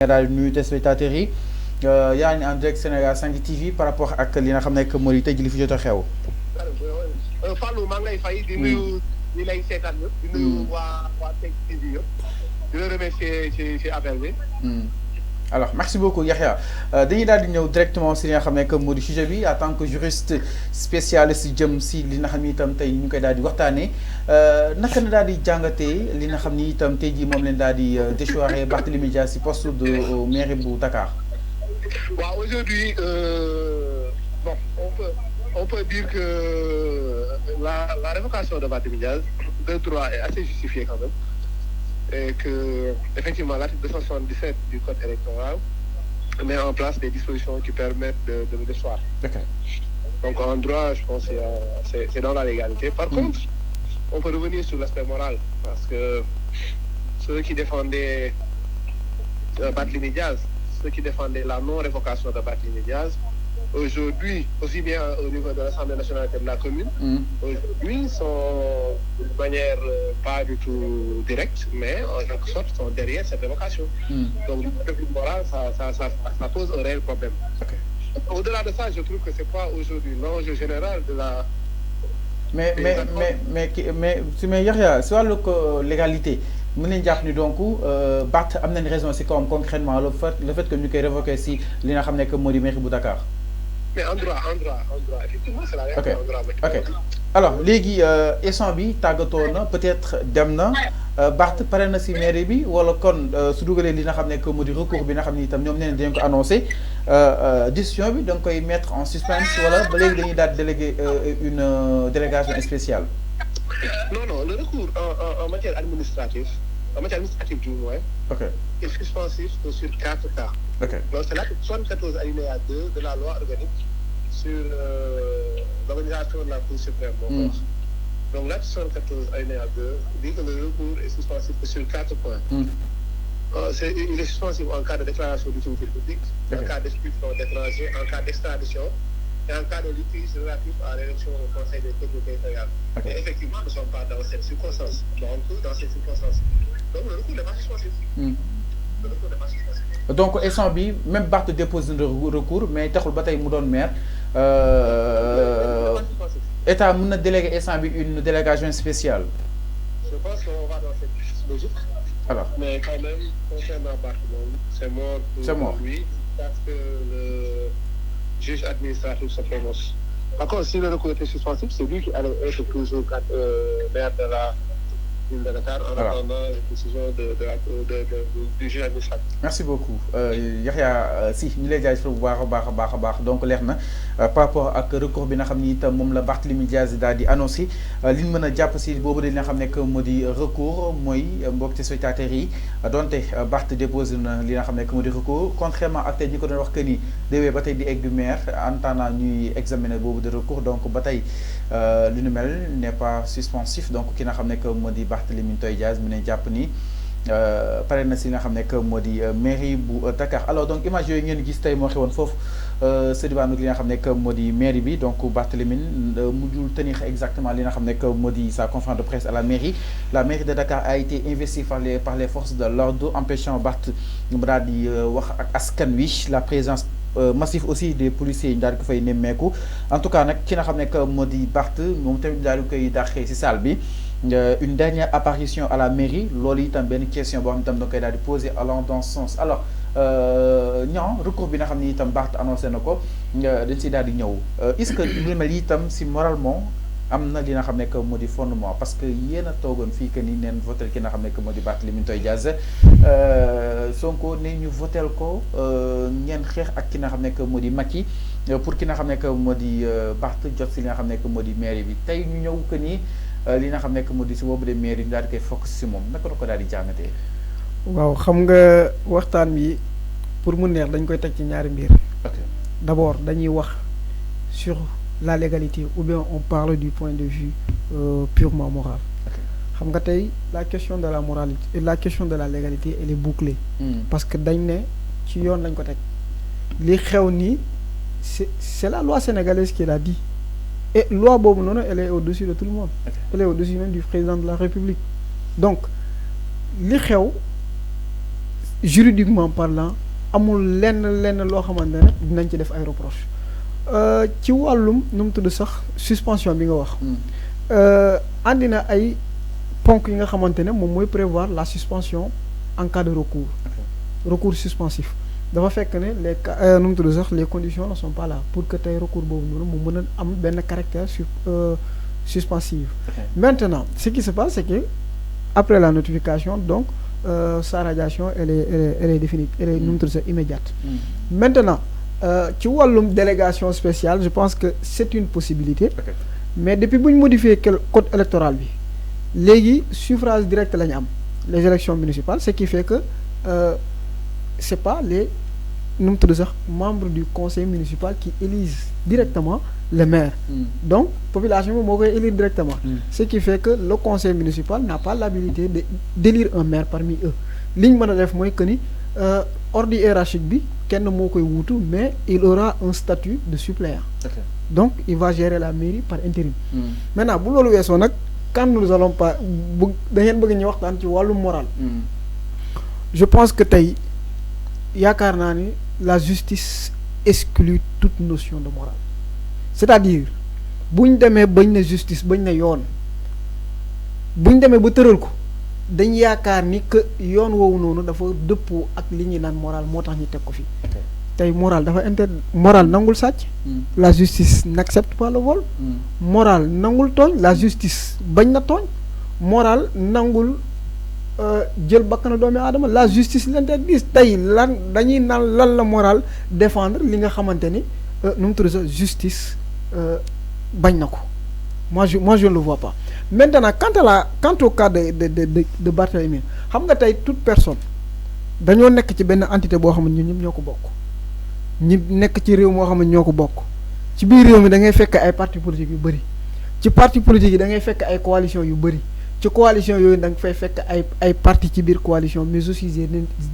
daal nuyu téléspectateurs yi yaa ngi en direct Sénégal 5 TV par rapport ak li nga xam ne que mooy tey jii li fi jot a xew. Fallou maa ngi lay fay. di nuyu ñi lay seetaan yëpp. di nuyu waa 5 TV yëpp. di la remercier ci appel bi. alors merci beaucoup Yahya dañuy daal di ñëw directement si li nga xam ne que moo di sujet bi en tant que juriste spécialiste jëm si li nga xam ni itam tey ñu koy daal di waxtaanee naka la daal di jàngatee li nga xam ni itam tey jii moom leen daal di déchoiré Barthélémy Dias si poste de mairie bu Dakar. waaw aujourd'hui bon on peut dire que la révocation de Barthélémy Dias de droit est assez justifiée quand même. Et que, effectivement, l'article 277 du Code électoral met en place des dispositions qui permettent de le déchoir. Okay. Donc, en droit, je pense que c'est dans la légalité. Par contre, on peut revenir sur l'aspect moral, parce que ceux qui défendaient Barthélémy Dias, ceux qui défendaient la non-révocation de Barthélémy Dias, aujourd'hui, aussi bien au niveau de l'Assemblée nationale que de la commune, aujourd'hui sont d'une manière pas du tout directe, mais en quelque sorte sont derrière cette révocation. Donc, du point de vue moral, ça pose un réel problème. Okay. Au-delà de ça, je trouve que c'est pas aujourd'hui l'enjeu général de la... Mais Yahya, sur la légalité, mën nañu jàpp ni donc Barth am nañ raison si kawam concrètement le fait que ñu koy révoqué si li nga xam ne que moo di mairie bu Dakar. Mais en droit, effectivement, c'est la réalité en droit. Ok. Alors, léegi instant bi tàggatoo na peut-être dem na Barth pare na si mairie bi wala kon su dugalee li nga xam ne que moo di recours bi nga xam ni itam ñoom nee nañ dañ ko annoncé décision bi da nga koy mettre en suspense wala ba léegi dañuy daal déléguer une délégation spéciale. Non, le recours en matière administrative du moins, est suspensif sur 4 cas. Okay. Donc c'est l'article 74 alinéa 2 de la loi organique sur l'organisation de la Cour suprême. Donc l'article 74 alinéa 2 dit que le recours est suspensif sur 4 points. Il est suspensif en cas de déclaration d'utilité publique, en cas d'expulsion d'étrangers, en cas d'extradition et en cas de litige relatif à l'élection au Conseil des collectivités territoriales. Et effectivement, nous ne sommes pas dans cette circonstance. Donc le recours n'est pas suspensif. Le recours n'est pas suspensif. Donc instant bi même Barth dépose un recours mais taxul ba tey mu doon maire état mën na déléguer instant bi une délégation spéciale. Je pense qu'on va dans cette logique. Alors. Mais quand même concernant Barth c'est mort pour lui parce que le juge administratif se prononce. Par contre, si le recours était suspensif, c'est lui qui allait être toujours maire de la ville de Dakar en attendant la décision du juge administratif. Merci beaucoup Yahya si ñu lay jaajëfal bu baax a baax donc leer na par rapport ak recours bi nga xam ni itam moom la Barthélémy Dias daal di annoncé li ñu mën a jàpp si boobu de li nga xam ne que moo di recours mooy mbokk téléspectateurs yi donte Barth déposé na li nga xam ne que moo di recours contrairement ak tey ñi ko doon wax que ni déwee ba tey di egg maire en attendant ñuy examiner boobu de recours donc ba tey li nu mel n'est pas suspensif donc ki nga xam ne que moo di Barthélémy Dias mi ne jàpp ni pare na si nga xam ne que moo di mairie bu Dakar alors donc image yooyu ngeen gis tey moo xewoon foofu sa diwaanu li nga xam ne que moo di mairie bi donc Barthélémy mujjul tenir exactement li nga xam ne que moo di sa conférence de presse à la mairie de Dakar a été investie par les forces de l'ordre empêchant Barth mu daal di wax ak askan wi la présence massif aussi des policiers ñu daal di ko fay nemmeeku en tout cas nag ki nga xam ne que moo di Barth moom tamit daal di koy dàqee si salle bi une dernière apparition à la mairie loolu itam benn question boo xam ne itam da koy daal di poser allant dans ce sens alors ñoo recours bi nga xam ne itam Barth annoncé na ko dañ si daal di ñëw est-ce que lu mel itam si moralement am na li nga xam ne que moo di fondement parce que yéen a toogoon fii que ni neen votel ki nga xam ne que moo di Barthélémy Dias Sonko ne ñu votel ko ngeen xeex ak ki nga xam ne que moo di Macky pour ki nga xam ne que moo di Barth jot si li nga xam ne que moo di mairie bi tey ñu ñëw que ni li nga xam ne que moo di si boobu de mairie ñu daal di koy focus si moom naka la ko daal di jàngatee. waaw xam nga waxtaan bi pour mu neex dañ koy teg ci ñaari mbir. D'abord dañuy wax sur la légalité ou bien on parle du point de vue purement moral. xam nga tey la question de la moralité et la question de la légalité elle est bouclée. Parce que dañ ne ci yoon lañ ko teg li xew nii c'est la loi sénégalaise qui l'a dit et loi boobu noonu elle est au-dessus de tout le monde. Elle est au-dessus même du président de la République donc li xew juridiquement parlant amul lenn loo xamante ne dinañ ci def ay reproches ci wàllum nu mu tudd sax suspension bi nga wax. andi na ay ponk yi nga xamante ne moom mooy prévoir la suspension en cas de recours suspensif. dafa fekk ne les cas nu mu tudd sax les conditions ne sont pas là pour que tey recours boobu noonu mu mën a am benn caractère suspensif. Maintenant ce qui se passe c'est que après la notification donc sa radiation elle est définie, elle est nu mu tudd sax immédiate. Maintenant ci wàllum délégation spéciale je pense que c'est une possibilité. Mais depuis bu ñu modifié code électoral bi léegi suffrage direct la ñu am les élections municipales ce qui fait que c'est pas les nu mu tudd sax membres du conseil municipal qui élisent directement le maire. Donc population bi moo koy élire directement. Ce qui fait que le conseil municipal n'a pas l'habilité d'élire un maire parmi eux li ñu mën a def mooy que ni ordre hiérarchique bi kenn moo koy wuutu mais il aura un statut de suppléant. Donc il va gérer la mairie par intérim. Maintenant bu loolu weesoo nag quand nous allons pas bu da ngeen bëgg ñu waxtaan ci wàllu moral. Je pense que tey yaakaar naa ni la justice exclut toute notion de morale. C'est-à-dire bu ñu demee bañ na justice bañ na yoon bu ñu demee ba tëral ko dañ yaakaar ni que yoon woowu noonu dafa dëppoo ak li ñuy naan moral moo tax ñu teg ko fi. tey moral dafa moral nangul sàcc. La justice n'accepte pas le vol. Moral nangul tooñ la justice bañ na tooñ. Moral nangul jël bakkana doomi aadama la justice l'interdit tey lan dañuy naan lan la moral défendre li nga xamante ni nu mu tudd sa justice bañ na ko moi je ne le vois pas. Maintenant quant au cas de Barthélémy xam nga tey toute personne dañoo nekk ci benn entité boo xam ne ñun ñëpp ñoo ko bokk. ñi nekk ci réew moo xam ne ñoo ko bokk ci biir réew mi da ngay fekk ay partis politiques yu bëri ci partis politiques yi da ngay fekk ay coalitions yu bëri ci coalition yooyu da nga fay fekk ay partis ci biir coalition mais aussi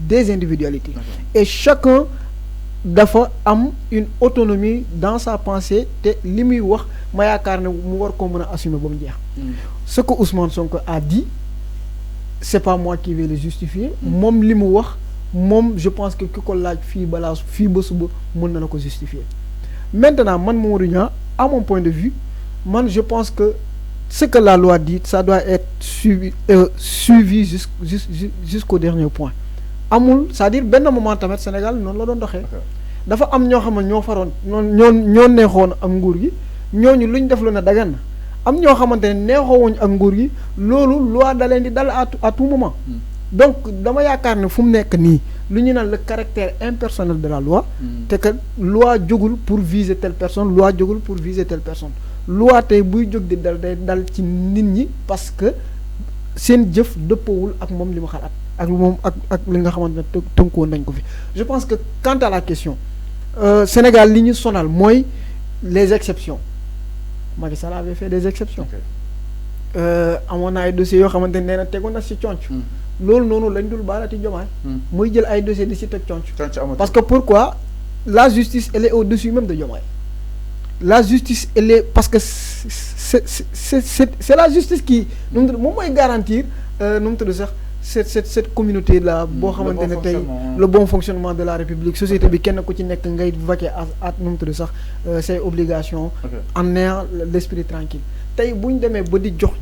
des individualités. Et chacun dafa am une autonomie dans sa pensée te li muy wax ma yaakaar ne mu war ko mën a assumer ba mu jeex. Ce que Ousmane Sonko a dit c'est pas moi qui vais le justifier. moom li mu wax. Moom je pense que ki ko laaj fii balaa fii ba suba mën na la ko justifier. Maintenant man Mamadou Niang à mon point de vue man je pense que ce que la loi dit ça doit être suivi jusqu'au dernier point. Amul c'est-à-dire benn moment tamit Sénégal noonu la doon doxee. dafa am ñoo xam ne ñoo faroon ñoo neexoon ak nguur gi ñooñu lu ñu def lu ne dagan na am ñoo xamante ne neexoowuñ ak nguur gi loolu loi da leen di dal à tout moment. Donc dama yaakaar ne fu mu nekk nii lu ñu naan le caractère impersonnel de la loi. te que loi jógul pour viser telle personne loi jógul pour viser telle personne loi tey buy jóg di dal day dal ci nit ñi parce que seen jëf dëppoowul ak moom li ma xalaat ak moom ak li nga xamante ne tënkoon nañ ko fi. Je pense que quant à la question Sénégal li ñu sonal mooy les exceptions Macky Sall avait fait des exceptions. amoon na ay dossiers yoo xamante ne nee na tegoon na ci conc. loolu noonu lañ dul baalati Diomaye muy jël ay dossiers di ci teg conc. Parce que pourquoi la justice elle est au-dessus même de Diomaye. La justice elle est parce que c'est la justice qui nu mu tudd moom mooy garantir nu mu tudd sax cette communauté là boo xamante ne tey le bon fonctionnement de la République société bi kenn ku ci nekk ngay vaquer à nu mu tudd sax say obligations en ayant l'esprit tranquille. tey bu ñu demee ba di jox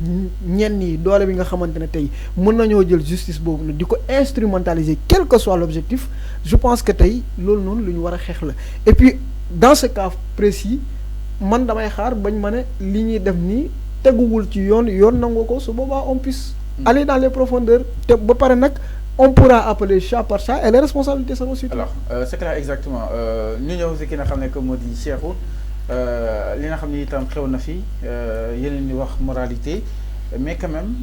ñenn yi doole bi nga xamante ne tey mën nañoo jël justice boobu nag di ko instrumentaliser quel que soit l'objectif je pense que tey loolu noonu lu ñu war a xeex la. Et puis dans ce cas précis man damay xaar bañ ma ne li ñuy def nii teguwul ci yoon nangu ko su boobaa on puisse aller dans les profondeurs te ba pare nag on pourra appeler chat par chat et les responsabilités seront situées. Alors c'est clair exactement ñu ñëw si ki nga xam ne que moo di Cheikhou li nga xam ne itam xew na fi yeneen di wax moralité mais quand même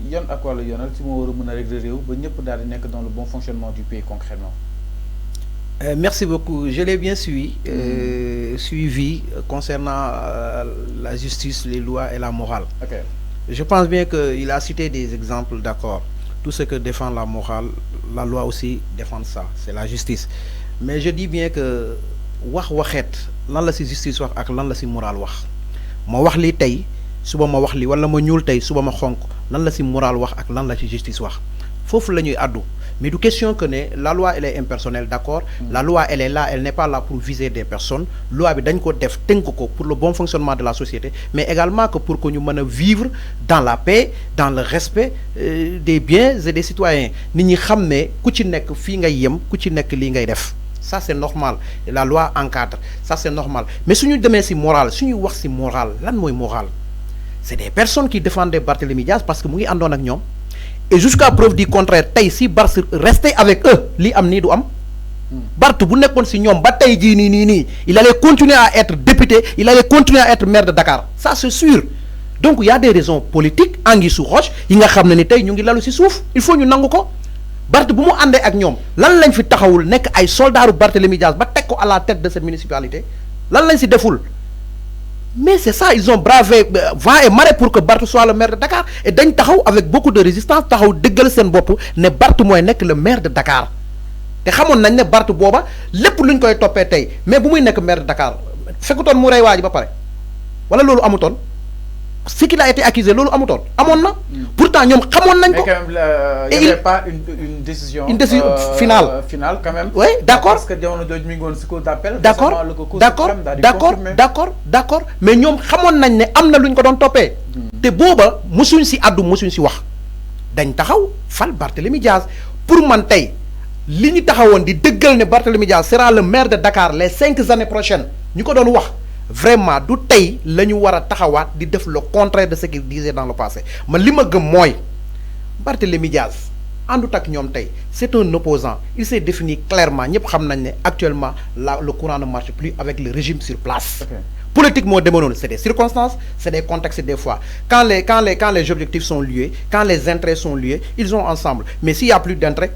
yoon ak wàllu yoonal ci moo war a mën a régler réew ba ñëpp daal di nekk dans le bon fonctionnement du pays concrètement. Merci beaucoup. Je l'ai bien suivi concernant la justice, les lois et la morale. Okay. Je pense bien qu'il a cité des exemples, d'accord. Tout ce que défend la morale, la loi aussi défend ça, c'est la justice. Mais je dis bien que waxet lan la ci justice wax ak lan la ci morale wax. Ma wax li tay, suba ma wax li wala ma ñuul tay, suba ma xonk, lan la ci morale wax ak lan la ci justice wax. Fofu lañuy addu. mais du question que la loi elle est impersonnelle, d'accord. La loi elle est là, elle n'est pas là pour viser des personnes. Loi bi dañ ko def tënk ko pour le bon fonctionnement de la société, mais également que pour que ñu mën a vivre dans la paix, dans le respect des biens et des citoyens. Nit ñi xam ne ku ci nekk fii ngay yem, ku ci nekk lii ngay def. Ça c'est normal, et la loi encadre, ça c'est normal. Mais si nous demandons si moral, si nous wax si moral, lan moy moral. C'est des personnes qui défendaient Barthélémy Diaz parce que mu ngi àndoon ak ñoom. Et jusqu'à preuve du contraire, tey si Barth restait avec eux, li am nii du am. Barth bu nekkoon si ñoom ba tey jii nii, il allait continuer à être député, il allait continuer à être maire de Dakar. Ça c'est sûr. Donc il y a des raisons politiques, anguille sous roche, yi nga xam ne ni tey ñu ngi lalu si suuf, il faut ñu nangu ko. Barth bu mu àndee ak ñoom lan lañ fi taxawul nekk ay soldaaru Barthélémy Diaz ba teg ko à la tête de cette municipalité lan lañ si deful. Mais c'est ça, ils ont bravé vent et marée pour que Barth soit le maire de Dakar, et dañ taxaw avec beaucoup de résistance taxaw dëggal seen bopp ne Barth mooy nekk le maire de Dakar. te xamoon nañ ne Barth booba lépp luñ koy toppee tey mais bu muy nekk maire de Dakar fekkutoon mu rey waa ji ba pare wala loolu amutoon. Ce qu'il a été accusé, lolu amutoon amoon na. Pourtant ñom xamoon nañ ko. Mais quand même, il n'y avait pas une décision. Une décision finale. Finale quand même. Oui, d'accord. Parce que jamono jooju mi ngi woon si cour d'appel. D'accord. Mais ñom xamoon nañ ne am na luñ ko doon toppee. te booba musuñ si addu musuñ si wax. dañ taxaw fal Barthélémy Diaz pour man tey li ñu taxawoon di dëggal ne Barthélémy Diaz sera le maire de Dakar les 5 années prochaines ñu ko doon wax. Vraiment du tay lañu wara taxawat di def le contraire de ce qu'il disait dans le passé man lima gëm moy Barthélémy Diaz àndut ak ñom tay c'est un opposant il s'est défini clairement ñep xam nañ ne actuellement le courant ne marche plus avec le régime sur place. Okay. Politiquement c'est des circonstances, c'est des contextes des fois. Quand les objectifs sont liés, quand les intérêts sont liés, ils sont ensemble. Mais s'il y a plus d'intérêts,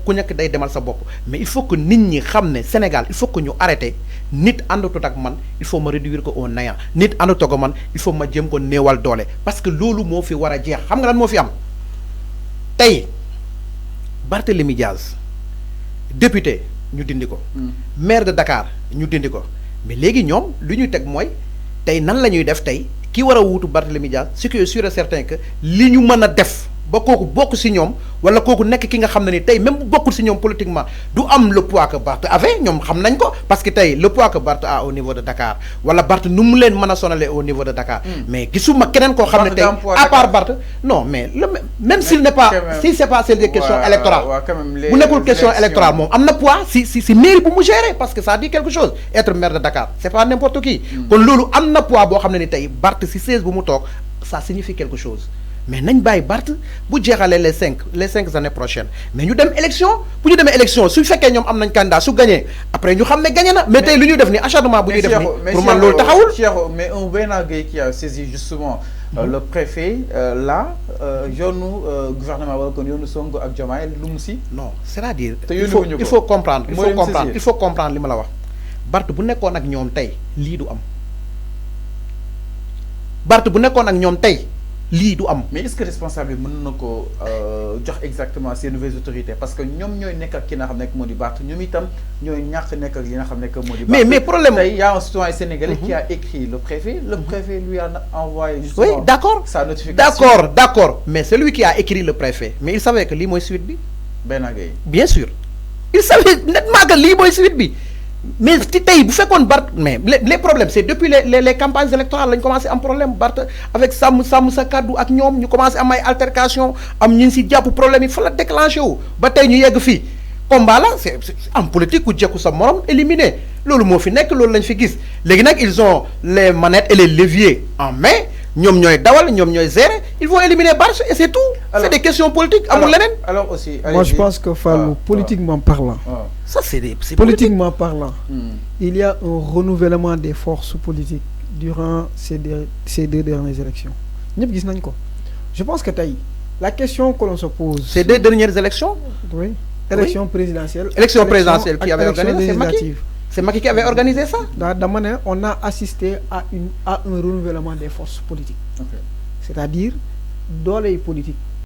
mais il faut que nous sachions Sénégal, il faut que nous arrêtions. Nit àndatut ak man il faut me réduire ko au néant nit àndatut ak man il faut ma jëm ko néewal doole parce que loolu moo fi war a jeex xam nga lan moo fi am tey Barthélémy Diaz député ñu dindi ko maire de Dakar ñu dindi ko mais léegi ñoom lu ñuy teg mooy tey nan la ñuy def tey ki war a wuutu Barthélémy Diaz ce qui est sûr et certain que li ñu mën a def ba kooku bokk si ñoom wala kooku nekk ki nga xam ne ni tey même bu bokkul si ñoom politiquement du am le poids que Barth avait ñoom xam nañ ko parce que tey le poids que Barth a au niveau de Dakar wala Barth nu mu leen mën a sonalee au niveau de Dakar. Mais gisuma keneen koo xam ne tey à part Barth non mais même s'il n'est pas si c'est pas des questions électorales bu nekkul question électorale moom am na poids si mairie bu mu gérer parce que ça dit quelque chose être maire de Dakar c'est pas n'importe qui. kon loolu am na poids boo xam ne ni tey Barth si 16 bu mu toog ça signifie quelque chose. Mais nañ bàyyi Barth bu jeexalee les 5 années prochaines mais ñu dem élection bu ñu demee élection su fekkee ñoom am nañ candidat su gagné après ñu xam ne gagné na mais tey lu ñuy def ni acharnement bu ñuy def ni pour man loolu taxawul. Mais un Boyna Gueye qui a saisi justement le préfet là yoonu gouvernement wala kon yoonu Sonko ak Diomaye lu mu si. Non c'est-à-dire il faut comprendre il faut comprendre li ma la wax Barth bu nekkoon ak ñoom tey lii du am Barth bu nekkoon ak ñoom tey lii du am. Mais est-ce que responsable mën na ko jox exactement ces nouvelles autorités parce que ñoom ñooy nekk ak ki nga xam ne moo di Barth ñoom itam ñooy ñàkk nekk ak li nga xam ne moo di Barth. mais problème tey y a un citoyen sénégalais qui a écrit le préfet lui a envoyé justement oui d'accord sa notification. D'accord mais celui qui a écrit le préfet mais il savait que lii mooy suite bi. Boyna Gueye bien sûr il savait nettement que lii mooy suite bi. Mais si tey bu fekkoon Barth mais les problèmes c'est depuis les campagnes électorales lañ commencé am problème Barth avec sàmm sa kàddu ak ñoom ñu commencé am ay altercation am ñu si jàpp problème yi fa la déclenché wu ba tey ñu yegg fii combat la c'est en politique ku jekku sa morom éliminé loolu moo fi nekk loolu lañ fi gis léegi nag ils ont les manettes et les leviers en main ñoom ñooy dawal ñoom ñooy gérer ils vont éliminer Barth et c'est tout. Alors, c'est des questions politiques amul leneen. Alors aussi moi je pense que Fallou politiquement parlant. Ça c'est politiquement parlant. Il y a un renouvellement des forces politiques durant ces 2 dernières élections ñëpp gis nañ ko je pense que tey la question que l'on se pose. Ces 2 dernières élections. Oui. Élection présidentielle. Élection présidentielle qui avait organisé c'est Macky. C'est Macky qui avait organisé ça. On a assisté à un renouvellement des forces politiques. Okay. C'est-à-dire dans les politiques